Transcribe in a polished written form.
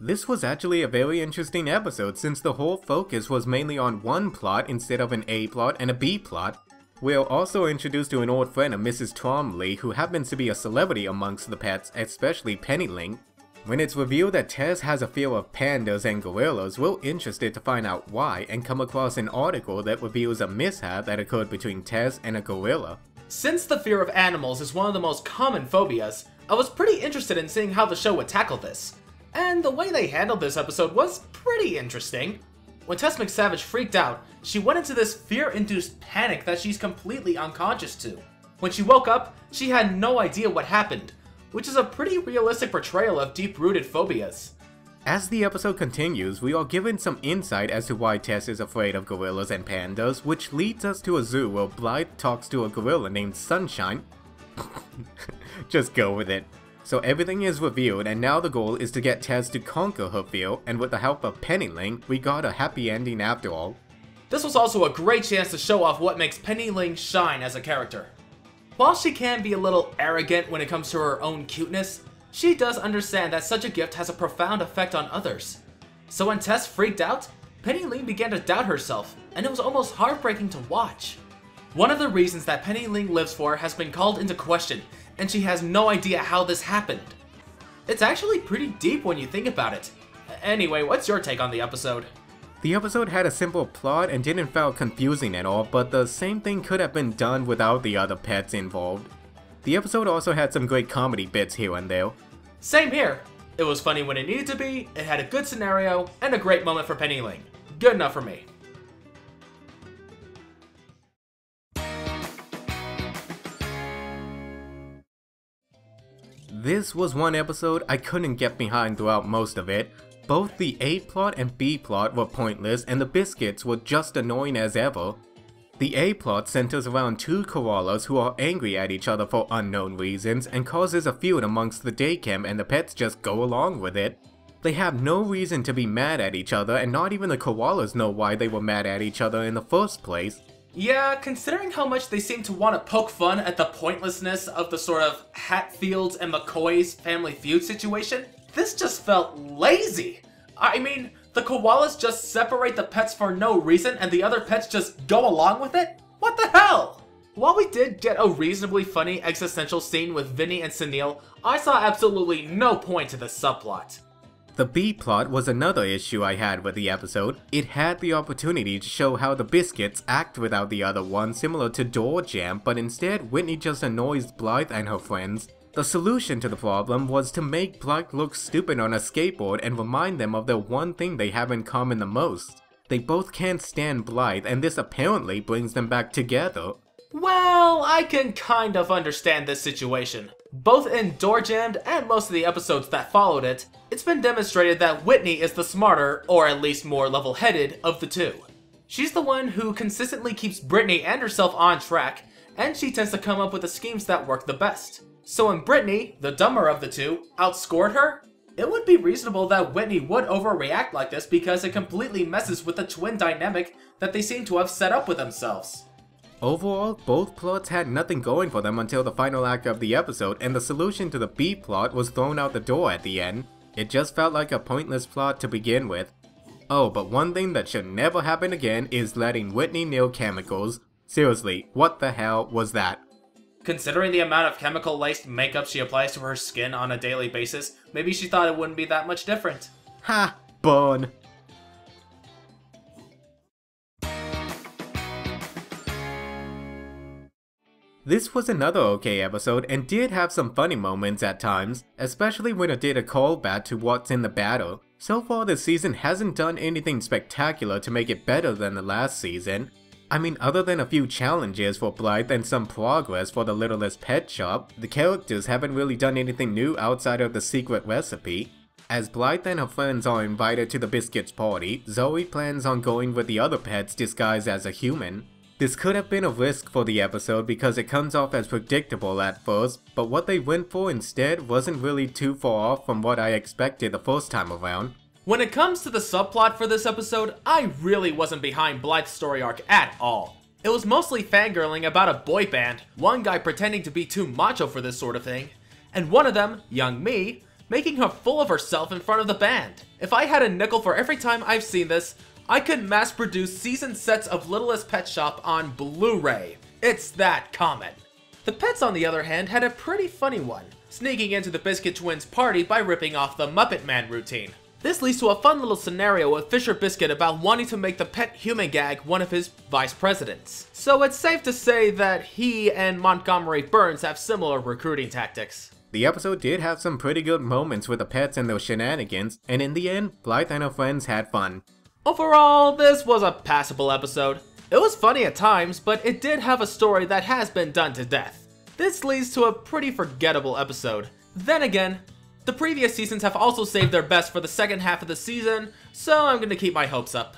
This was actually a very interesting episode since the whole focus was mainly on one plot instead of an A plot and a B plot. We are also introduced to an old friend of Mrs. Trombley who happens to be a celebrity amongst the pets, especially Pennyling. When it's revealed that Tess has a fear of pandas and gorillas, we're interested to find out why and come across an article that reveals a mishap that occurred between Tess and a gorilla. Since the fear of animals is one of the most common phobias, I was pretty interested in seeing how the show would tackle this. And the way they handled this episode was pretty interesting. When Tess McSavage freaked out, she went into this fear-induced panic that she's completely unconscious to. When she woke up, she had no idea what happened, which is a pretty realistic portrayal of deep-rooted phobias. As the episode continues, we are given some insight as to why Tess is afraid of gorillas and pandas, which leads us to a zoo where Blythe talks to a gorilla named Sunshine. Just go with it. So everything is revealed, and now the goal is to get Tess to conquer her fear, and with the help of Pennyling, we got a happy ending after all. This was also a great chance to show off what makes Pennyling shine as a character. While she can be a little arrogant when it comes to her own cuteness, she does understand that such a gift has a profound effect on others. So when Tess freaked out, Pennyling began to doubt herself, and it was almost heartbreaking to watch. One of the reasons that Pennyling lives for has been called into question, and she has no idea how this happened. It's actually pretty deep when you think about it. Anyway, what's your take on the episode? The episode had a simple plot and didn't feel confusing at all, but the same thing could have been done without the other pets involved. The episode also had some great comedy bits here and there. Same here. It was funny when it needed to be, it had a good scenario, and a great moment for Pennyling. Good enough for me. This was one episode I couldn't get behind throughout most of it. Both the A plot and B plot were pointless, and the biscuits were just annoying as ever. The A plot centers around two koalas who are angry at each other for unknown reasons and causes a feud amongst the day camp, and the pets just go along with it. They have no reason to be mad at each other, and not even the koalas know why they were mad at each other in the first place. Yeah, considering how much they seem to want to poke fun at the pointlessness of the sort of Hatfields and McCoy's family feud situation, this just felt lazy. I mean, the koalas just separate the pets for no reason and the other pets just go along with it? What the hell? While we did get a reasonably funny existential scene with Vinny and Sunil, I saw absolutely no point to this subplot. The B plot was another issue I had with the episode. It had the opportunity to show how the biscuits act without the other one, similar to Door Jam, but instead Whitney just annoys Blythe and her friends. The solution to the problem was to make Blythe look stupid on a skateboard and remind them of the one thing they have in common the most. They both can't stand Blythe, and this apparently brings them back together. Well, I can kind of understand this situation. Both in Door Jammed and most of the episodes that followed it, it's been demonstrated that Whitney is the smarter, or at least more level-headed, of the two. She's the one who consistently keeps Brittany and herself on track, and she tends to come up with the schemes that work the best. So when Brittany, the dumber of the two, outscored her, it would be reasonable that Whitney would overreact like this because it completely messes with the twin dynamic that they seem to have set up with themselves. Overall, both plots had nothing going for them until the final act of the episode, and the solution to the B plot was thrown out the door at the end. It just felt like a pointless plot to begin with. Oh, but one thing that should never happen again is letting Whitney nail chemicals. Seriously, what the hell was that? Considering the amount of chemical-laced makeup she applies to her skin on a daily basis, maybe she thought it wouldn't be that much different. Ha! Burn! This was another okay episode and did have some funny moments at times, especially when it did a callback to what's in the battle. So far this season hasn't done anything spectacular to make it better than the last season. I mean, other than a few challenges for Blythe and some progress for the Littlest Pet Shop, the characters haven't really done anything new outside of the secret recipe. As Blythe and her friends are invited to the Biscuits party, Zoe plans on going with the other pets disguised as a human. This could have been a risk for the episode because it comes off as predictable at first, but what they went for instead wasn't really too far off from what I expected the first time around. When it comes to the subplot for this episode, I really wasn't behind Blythe's story arc at all. It was mostly fangirling about a boy band, one guy pretending to be too macho for this sort of thing, and one of them, young me, making her full of herself in front of the band. If I had a nickel for every time I've seen this, I could mass produce season sets of Littlest Pet Shop on Blu-ray. It's that common. The pets, on the other hand, had a pretty funny one, sneaking into the Biscuit Twins' party by ripping off the Muppet Man routine. This leads to a fun little scenario with Fisher Biscuit about wanting to make the pet human gag one of his vice presidents. So it's safe to say that he and Montgomery Burns have similar recruiting tactics. The episode did have some pretty good moments with the pets and those shenanigans, and in the end, Blythe and her friends had fun. Overall, this was a passable episode. It was funny at times, but it did have a story that has been done to death. This leads to a pretty forgettable episode. Then again, the previous seasons have also saved their best for the second half of the season, so I'm gonna keep my hopes up.